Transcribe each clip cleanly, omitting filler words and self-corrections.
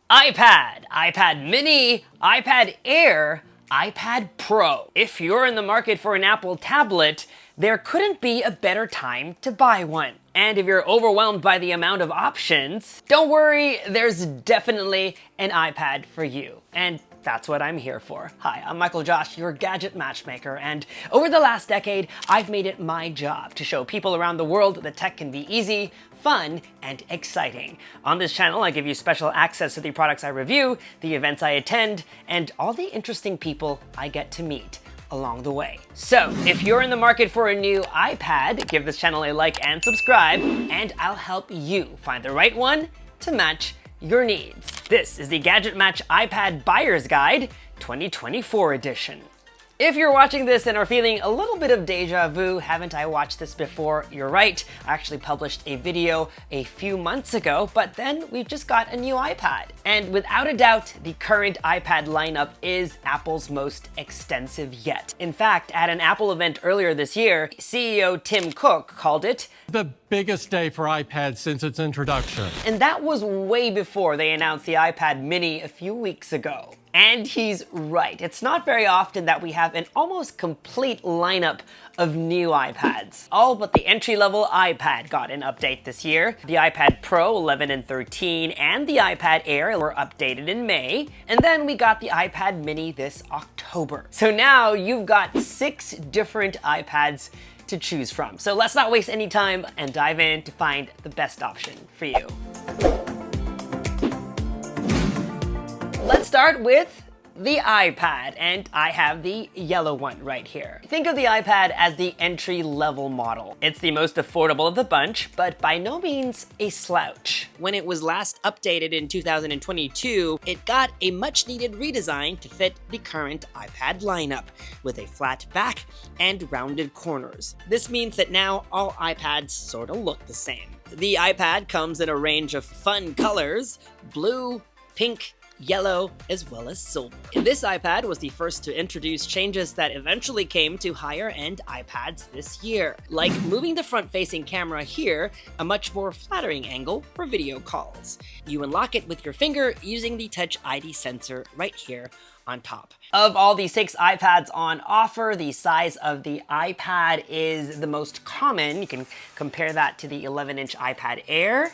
iPad, iPad mini, iPad Air, iPad Pro. If you're in the market for an Apple tablet, there couldn't be a better time to buy one. And if you're overwhelmed by the amount of options, don't worry, there's definitely an iPad for you. And that's what I'm here for. Hi, I'm MICHAELJOSH, your gadget matchmaker, and over the last decade, I've made it my job to show people around the world that tech can be easy, fun, and exciting. On this channel, I give you special access to the products I review, the events I attend, and all the interesting people I get to meet along the way. So, if you're in the market for a new iPad, give this channel a like and subscribe, and I'll help you find the right one to match your needs. This is the GadgetMatch iPad Buyer's Guide 2024 edition. If you're watching this and are feeling a little bit of deja vu, haven't I watched this before? You're right. I actually published a video a few months ago, but then we just got a new iPad. And without a doubt, the current iPad lineup is Apple's most extensive yet. In fact, at an Apple event earlier this year, CEO Tim Cook called it the biggest day for iPad since its introduction. And that was way before they announced the iPad mini a few weeks ago. And he's right. It's not very often that we have an almost complete lineup of new iPads. All but the entry-level iPad got an update this year. The iPad Pro 11 and 13 and the iPad Air were updated in May. And then we got the iPad mini this October. So now you've got 6 different iPads to choose from. So let's not waste any time and dive in to find the best option for you. Let's start with the iPad, and I have the yellow one right here. Think of the iPad as the entry-level model. It's the most affordable of the bunch, but by no means a slouch. When it was last updated in 2022, it got a much-needed redesign to fit the current iPad lineup, with a flat back and rounded corners. This means that now all iPads sort of look the same. The iPad comes in a range of fun colors: blue, pink, yellow, as well as silver. This iPad was the first to introduce changes that eventually came to higher-end iPads this year, like moving the front-facing camera here a much more flattering angle for video calls. You unlock it with your finger using the Touch ID sensor right here on top. Of all the 6 iPads on offer, the size of the iPad is the most common. You can compare that to the 11-inch iPad Air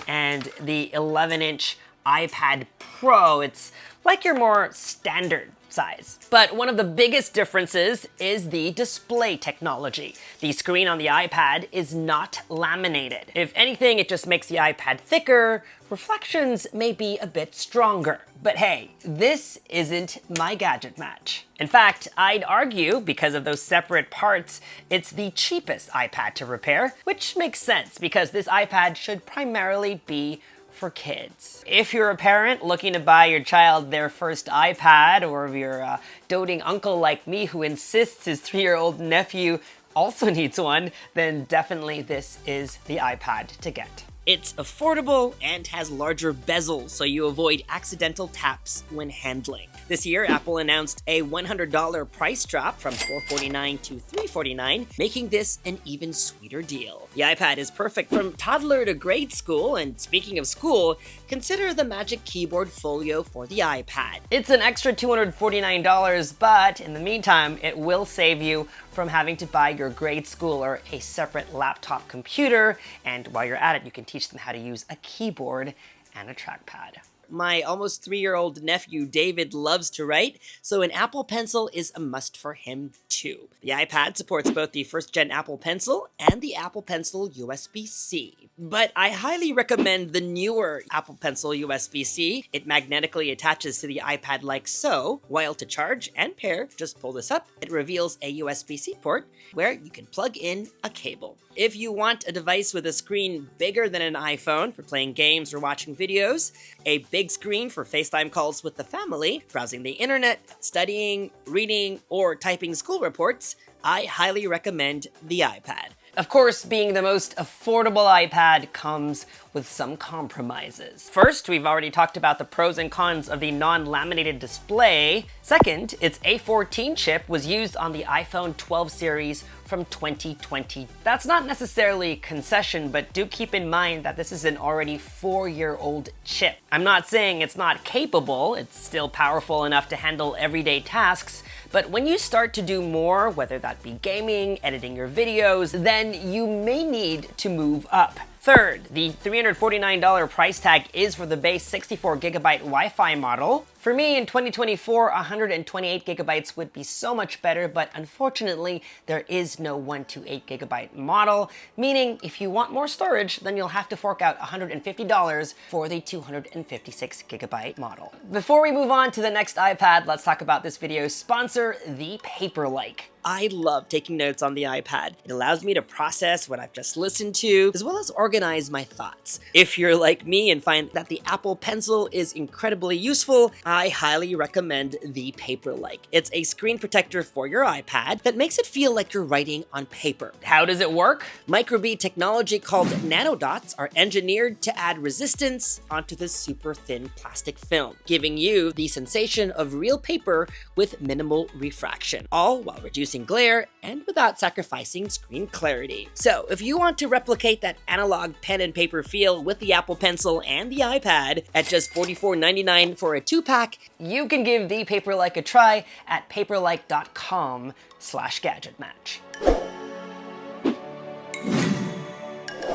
and the 11-inch iPad Pro. It's like your more standard size. But one of the biggest differences is the display technology. The screen on the iPad is not laminated. If anything, it just makes the iPad thicker. Reflections may be a bit stronger. But hey, this isn't my gadget match. In fact, I'd argue, because of those separate parts, it's the cheapest iPad to repair, which makes sense because this iPad should primarily be for kids. If you're a parent looking to buy your child their first iPad, or if you're a doting uncle like me who insists his 3-year-old nephew also needs one, then definitely this is the iPad to get. It's affordable and has larger bezels, so you avoid accidental taps when handling. This year, Apple announced a $100 price drop from $449 to $349, making this an even sweeter deal. The iPad is perfect from toddler to grade school, and speaking of school, consider the Magic Keyboard Folio for the iPad. It's an extra $249, but in the meantime, it will save you from having to buy your grade school or a separate laptop computer, and while you're at it, you can teach them how to use a keyboard and a trackpad. My almost 3-year-old nephew David loves to write, so an Apple Pencil is a must for him too. The iPad supports both the first-gen Apple Pencil and the Apple Pencil USB-C. But I highly recommend the newer Apple Pencil USB-C. It magnetically attaches to the iPad like so, while to charge and pair, just pull this up, it reveals a USB-C port where you can plug in a cable. If you want a device with a screen bigger than an iPhone for playing games or watching videos, a big screen for FaceTime calls with the family, browsing the internet, studying, reading, or typing school reports, I highly recommend the iPad. Of course, being the most affordable iPad comes with some compromises. First, we've already talked about the pros and cons of the non-laminated display. Second, its A14 chip was used on the iPhone 12 series from 2020. That's not necessarily a concession, but do keep in mind that this is an already 4-year-old chip. I'm not saying it's not capable, it's still powerful enough to handle everyday tasks, but when you start to do more, whether that be gaming, editing your videos, then you may need to move up. Third, the $349 price tag is for the base 64GB Wi-Fi model. For me, in 2024, 128 gigabytes would be so much better, but unfortunately, there is no 128GB model, meaning if you want more storage, then you'll have to fork out $150 for the 256GB model. Before we move on to the next iPad, let's talk about this video's sponsor, the Paperlike. I love taking notes on the iPad. It allows me to process what I've just listened to, as well as organize my thoughts. If you're like me and find that the Apple Pencil is incredibly useful, I highly recommend the Paperlike. It's a screen protector for your iPad that makes it feel like you're writing on paper. How does it work? Microbead technology called nanodots are engineered to add resistance onto this super thin plastic film, giving you the sensation of real paper with minimal refraction, all while reducing glare and without sacrificing screen clarity. So if you want to replicate that analog pen and paper feel with the Apple Pencil and the iPad at just $44.99 for a 2-pack, you can give the Paperlike a try at paperlike.com/gadgetmatch.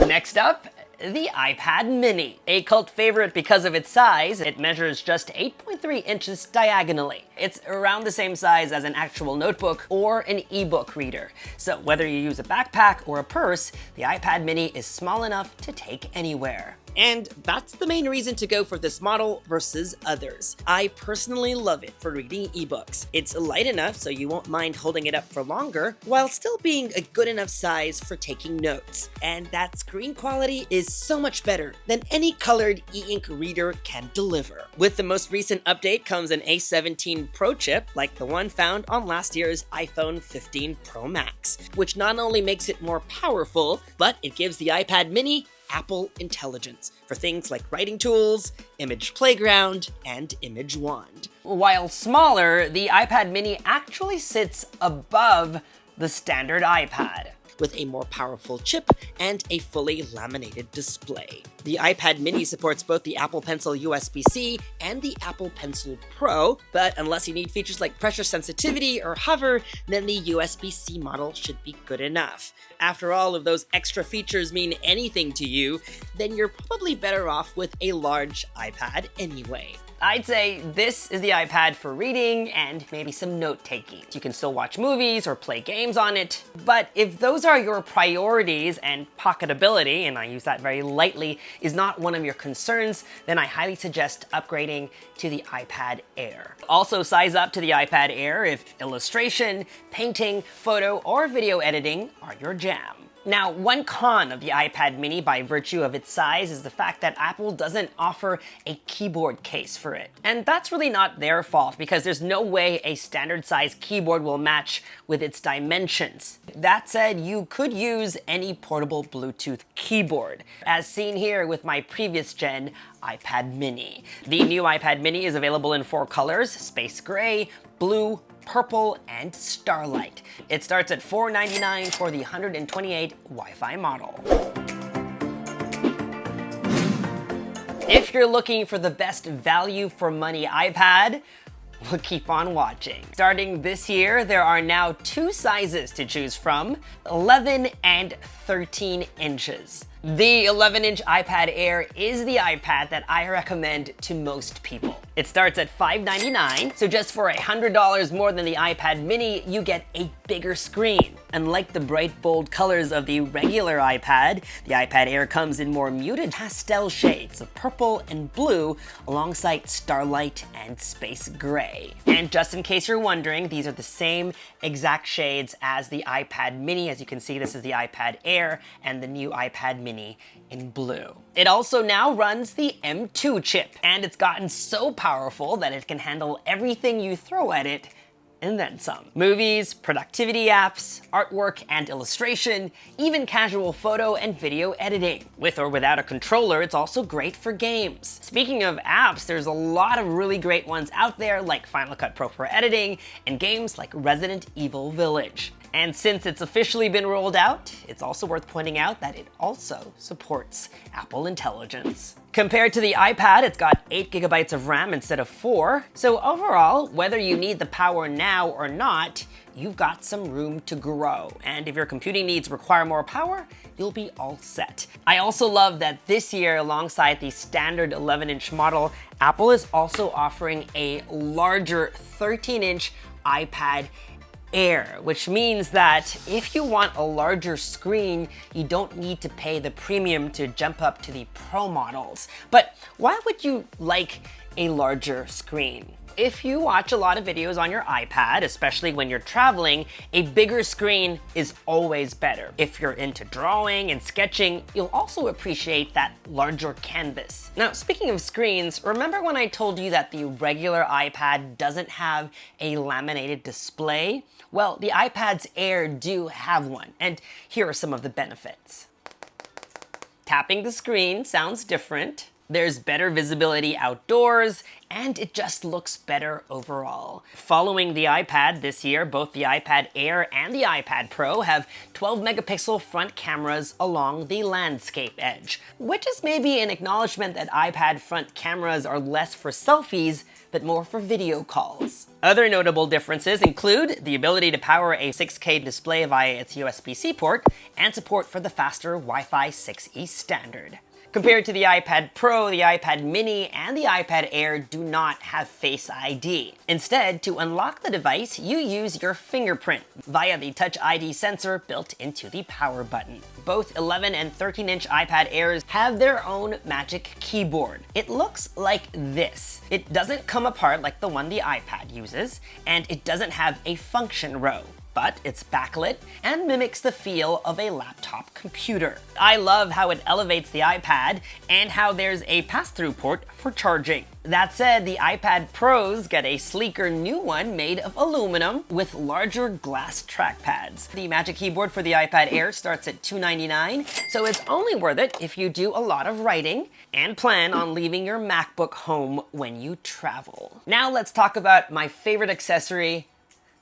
Next up, the iPad mini. A cult favorite because of its size, it measures just 8.3 inches diagonally. It's around the same size as an actual notebook or an ebook reader. So whether you use a backpack or a purse, the iPad mini is small enough to take anywhere. And that's the main reason to go for this model versus others. I personally love it for reading ebooks. It's light enough so you won't mind holding it up for longer, while still being a good enough size for taking notes. And that screen quality is so much better than any colored e-ink reader can deliver. With the most recent update comes an A17 Pro chip, like the one found on last year's iPhone 15 Pro Max, which not only makes it more powerful, but it gives the iPad mini Apple Intelligence for things like writing tools, image playground, and image wand. While smaller, the iPad mini actually sits above the standard iPad, with a more powerful chip and a fully laminated display. The iPad mini supports both the Apple Pencil USB-C and the Apple Pencil Pro, but unless you need features like pressure sensitivity or hover, then the USB-C model should be good enough. After all, if those extra features mean anything to you, then you're probably better off with a large iPad anyway. I'd say this is the iPad for reading and maybe some note-taking. You can still watch movies or play games on it, but if those are your priorities and pocketability, and I use that very lightly, is not one of your concerns, then I highly suggest upgrading to the iPad Air. Also size up to the iPad Air if illustration, painting, photo, or video editing are your jam. Now, one con of the iPad mini by virtue of its size is the fact that Apple doesn't offer a keyboard case for it. And that's really not their fault, because there's no way a standard size keyboard will match with its dimensions. That said, you could use any portable Bluetooth keyboard, as seen here with my previous gen iPad mini. The new iPad mini is available in 4 colors: space gray, blue, purple, and starlight. It starts at $499 for the 128 Wi-Fi model. If you're looking for the best value for money iPad, we'll keep on watching. Starting this year, there are now 2 sizes to choose from: 11 and 13 inches. The 11-inch iPad Air is the iPad that I recommend to most people. It starts at $599, so just for $100 more than the iPad mini, you get a bigger screen. Unlike the bright, bold colors of the regular iPad, the iPad Air comes in more muted pastel shades of purple and blue, alongside starlight and space gray. And just in case you're wondering, these are the same exact shades as the iPad mini. As you can see, this is the iPad Air and the new iPad mini in blue. It also now runs the M2 chip, and it's gotten so powerful that it can handle everything you throw at it and then some. Movies, productivity apps, artwork and illustration, even casual photo and video editing. With or without a controller, it's also great for games. Speaking of apps, there's a lot of really great ones out there like Final Cut Pro for editing and games like Resident Evil Village. And since it's officially been rolled out, it's also worth pointing out that it also supports Apple Intelligence. Compared to the iPad, it's got 8 GB of RAM instead of 4. So overall, whether you need the power now or not, you've got some room to grow. And if your computing needs require more power, you'll be all set. I also love that this year, alongside the standard 11-inch model, Apple is also offering a larger 13-inch iPad Air, which means that if you want a larger screen, you don't need to pay the premium to jump up to the Pro models. But why would you like a larger screen? If you watch a lot of videos on your iPad, especially when you're traveling, a bigger screen is always better. If you're into drawing and sketching, you'll also appreciate that larger canvas. Now, speaking of screens, remember when I told you that the regular iPad doesn't have a laminated display? Well, the iPad's Air do have one, and here are some of the benefits. Tapping the screen sounds different. There's better visibility outdoors, and it just looks better overall. Following the iPad this year, both the iPad Air and the iPad Pro have 12-megapixel front cameras along the landscape edge, which is maybe an acknowledgement that iPad front cameras are less for selfies, but more for video calls. Other notable differences include the ability to power a 6K display via its USB-C port and support for the faster Wi-Fi 6E standard. Compared to the iPad Pro, the iPad mini and the iPad Air do not have Face ID. Instead, to unlock the device, you use your fingerprint via the Touch ID sensor built into the power button. Both 11 and 13-inch iPad Airs have their own Magic Keyboard. It looks like this. It doesn't come apart like the one the iPad uses, and it doesn't have a function row, but it's backlit and mimics the feel of a laptop computer. I love how it elevates the iPad and how there's a pass-through port for charging. That said, the iPad Pros get a sleeker new one made of aluminum with larger glass trackpads. The Magic Keyboard for the iPad Air starts at $299, so it's only worth it if you do a lot of writing and plan on leaving your MacBook home when you travel. Now let's talk about my favorite accessory,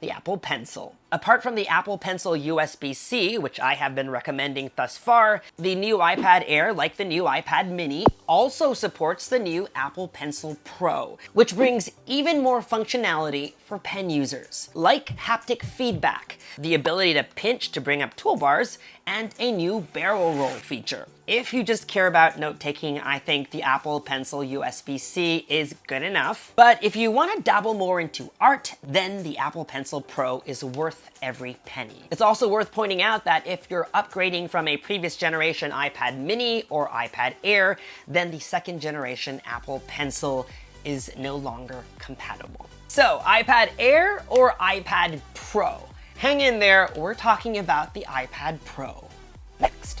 the Apple Pencil. Apart from the Apple Pencil USB-C, which I have been recommending thus far, the new iPad Air, like the new iPad mini, also supports the new Apple Pencil Pro, which brings even more functionality for pen users, like haptic feedback, the ability to pinch to bring up toolbars, and a new barrel roll feature. If you just care about note-taking, I think the Apple Pencil USB-C is good enough. But if you want to dabble more into art, then the Apple Pencil Pro is worth every penny. It's also worth pointing out that if you're upgrading from a previous generation iPad mini or iPad Air, then the second generation Apple Pencil is no longer compatible. So, iPad Air or iPad Pro? Hang in there, we're talking about the iPad Pro next.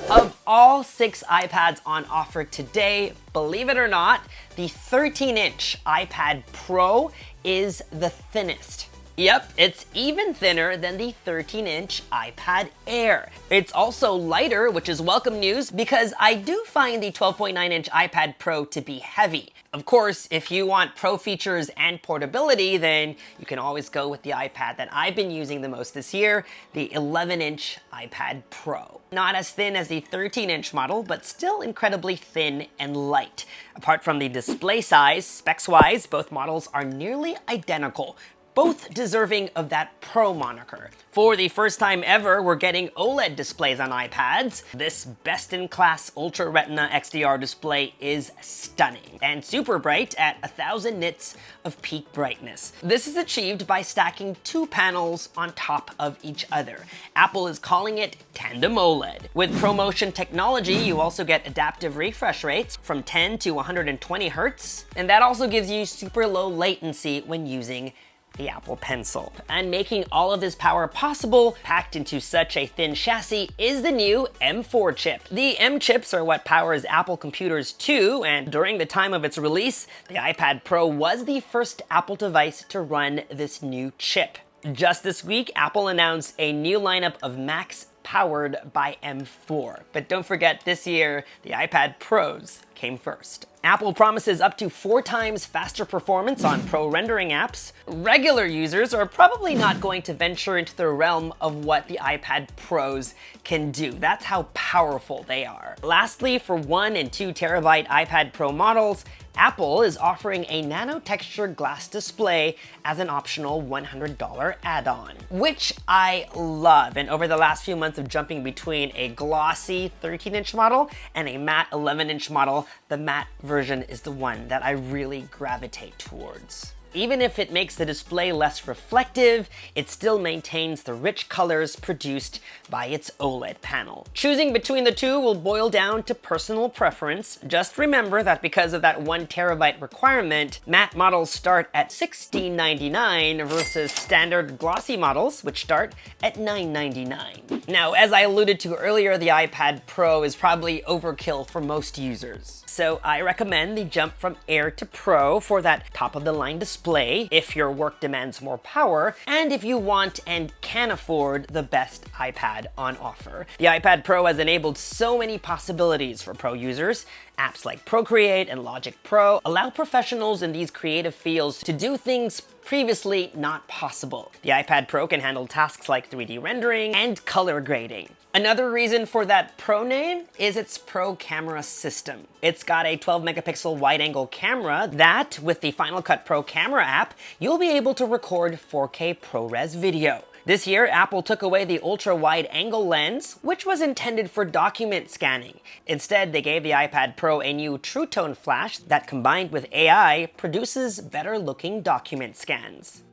Of all 6 iPads on offer today, believe it or not, the 13-inch iPad Pro is the thinnest. Yep, it's even thinner than the 13-inch iPad Air. It's also lighter, which is welcome news because I do find the 12.9-inch iPad Pro to be heavy. Of course, if you want pro features and portability, then you can always go with the iPad that I've been using the most this year, the 11-inch iPad Pro. Not as thin as the 13-inch model, but still incredibly thin and light. Apart from the display size, specs-wise, both models are nearly identical, both deserving of that Pro moniker. For the first time ever, we're getting OLED displays on iPads. This best-in-class Ultra Retina XDR display is stunning and super bright at 1000 nits of peak brightness. This is achieved by stacking 2 panels on top of each other. Apple is calling it Tandem OLED. With ProMotion technology, you also get adaptive refresh rates from 10 to 120 Hz, and that also gives you super low latency when using the Apple Pencil. And making all of this power possible, packed into such a thin chassis, is the new M4 chip. The M chips are what powers Apple computers too, and during the time of its release, the iPad Pro was the first Apple device to run this new chip. Just this week, Apple announced a new lineup of Macs powered by M4. But don't forget, this year, the iPad Pros came first. Apple promises up to 4 times faster performance on pro rendering apps. Regular users are probably not going to venture into the realm of what the iPad Pros can do. That's how powerful they are. Lastly, for 1 and 2 terabyte iPad Pro models, Apple is offering a nano-textured glass display as an optional $100 add-on, which I love. And over the last few months of jumping between a glossy 13-inch model and a matte 11-inch model, the matte version is the one that I really gravitate towards. Even if it makes the display less reflective, it still maintains the rich colors produced by its OLED panel. Choosing between the two will boil down to personal preference. Just remember that because of that 1 terabyte requirement, matte models start at $16.99 versus standard glossy models, which start at $9.99. Now, as I alluded to earlier, the iPad Pro is probably overkill for most users. So I recommend the jump from Air to Pro for that top-of-the-line display if your work demands more power, and if you want and can afford the best iPad on offer. The iPad Pro has enabled so many possibilities for pro users. Apps like Procreate and Logic Pro allow professionals in these creative fields to do things previously not possible. The iPad Pro can handle tasks like 3D rendering and color grading. Another reason for that Pro name is its Pro camera system. It's got a 12 megapixel wide-angle camera that, with the Final Cut Pro camera app, you'll be able to record 4K ProRes video. This year, Apple took away the ultra-wide-angle lens, which was intended for document scanning. Instead, they gave the iPad Pro a new True Tone flash that, combined with AI, produces better-looking document scans.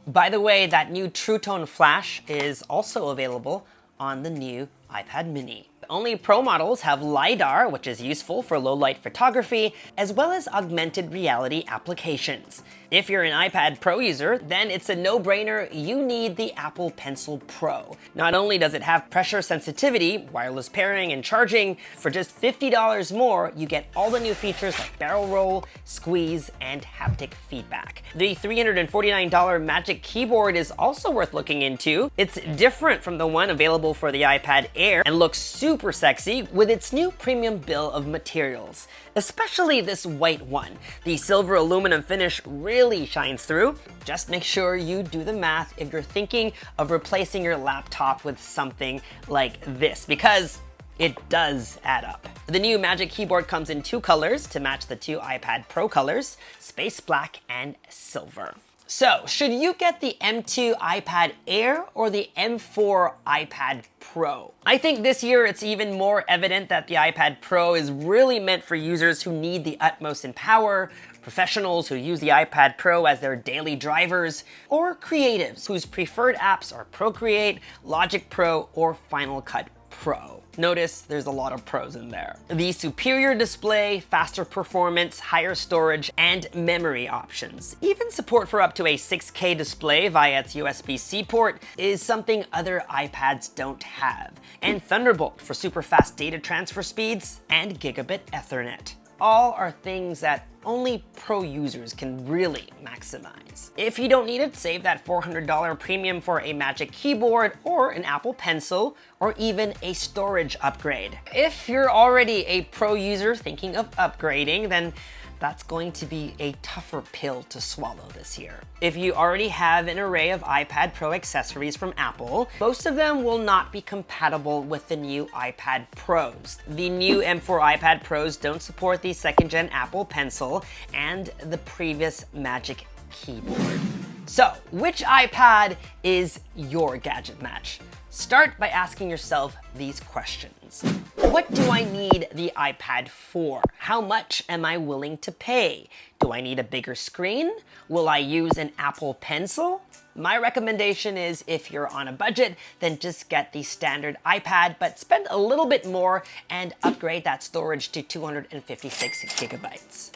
By the way, that new True Tone flash is also available on the new iPad mini. Only Pro models have LiDAR, which is useful for low-light photography, as well as augmented reality applications. If you're an iPad Pro user, then it's a no-brainer, you need the Apple Pencil Pro. Not only does it have pressure sensitivity, wireless pairing, and charging, for just $50 more, you get all the new features like barrel roll, squeeze, and haptic feedback. The $349 Magic Keyboard is also worth looking into. It's different from the one available for the iPad Air and looks super sexy with its new premium bill of materials. Especially this white one. The silver aluminum finish really shines through. Just make sure you do the math if you're thinking of replacing your laptop with something like this, because it does add up. The new Magic Keyboard comes in 2 colors to match the 2 iPad Pro colors, Space Black and Silver. So, should you get the M2 iPad Air or the M4 iPad Pro? I think this year it's even more evident that the iPad Pro is really meant for users who need the utmost in power, professionals who use the iPad Pro as their daily drivers, or creatives whose preferred apps are Procreate, Logic Pro, or Final Cut Pro. Notice there's a lot of pros in there. The superior display, faster performance, higher storage, and memory options. Even support for up to a 6K display via its USB-C port is something other iPads don't have. And Thunderbolt for super fast data transfer speeds, and gigabit Ethernet. All are things that only pro users can really maximize. If you don't need it, save that $400 premium for a Magic Keyboard or an Apple Pencil, or even a storage upgrade. If you're already a pro user thinking of upgrading, then that's going to be a tougher pill to swallow this year. If you already have an array of iPad Pro accessories from Apple, most of them will not be compatible with the new iPad Pros. The new M4 iPad Pros don't support the 2nd-gen Apple Pencil and the previous Magic Keyboard. So, which iPad is your gadget match? Start by asking yourself these questions. What do I need the iPad for? How much am I willing to pay? Do I need a bigger screen? Will I use an Apple Pencil? My recommendation is, if you're on a budget, then just get the standard iPad, but spend a little bit more and upgrade that storage to 256 gigabytes.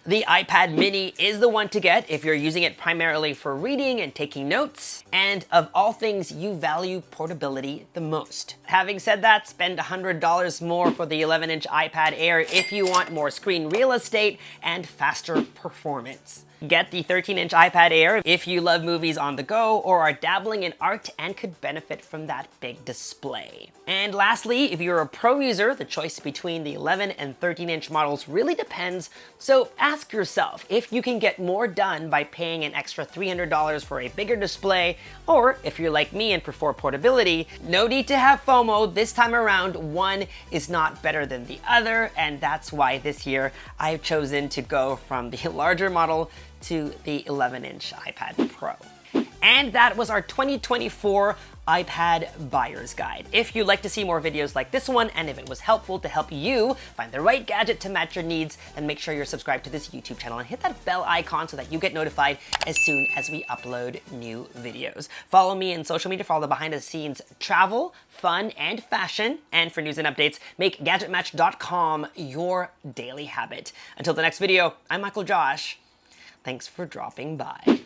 The iPad mini is the one to get if you're using it primarily for reading and taking notes, and of all things, you value portability the most. Having said that, spend $100 more for the 11-inch iPad Air if you want more screen real estate and faster performance. Get the 13-inch iPad Air if you love movies on the go or are dabbling in art and could benefit from that big display. And lastly, if you're a pro user, the choice between the 11 and 13-inch models really depends, so ask yourself if you can get more done by paying an extra $300 for a bigger display, or if you're like me and prefer portability, no need to have FOMO. This time around, one is not better than the other, and that's why this year I've chosen to go from the larger model to the 11-inch iPad Pro. And that was our 2024 iPad Buyer's Guide. If you'd like to see more videos like this one, and if it was helpful to help you find the right gadget to match your needs, then make sure you're subscribed to this YouTube channel and hit that bell icon so that you get notified as soon as we upload new videos. Follow me in social media for all the behind-the-scenes travel, fun, and fashion. And for news and updates, make GadgetMatch.com your daily habit. Until the next video, I'm Michael Josh. Thanks for dropping by.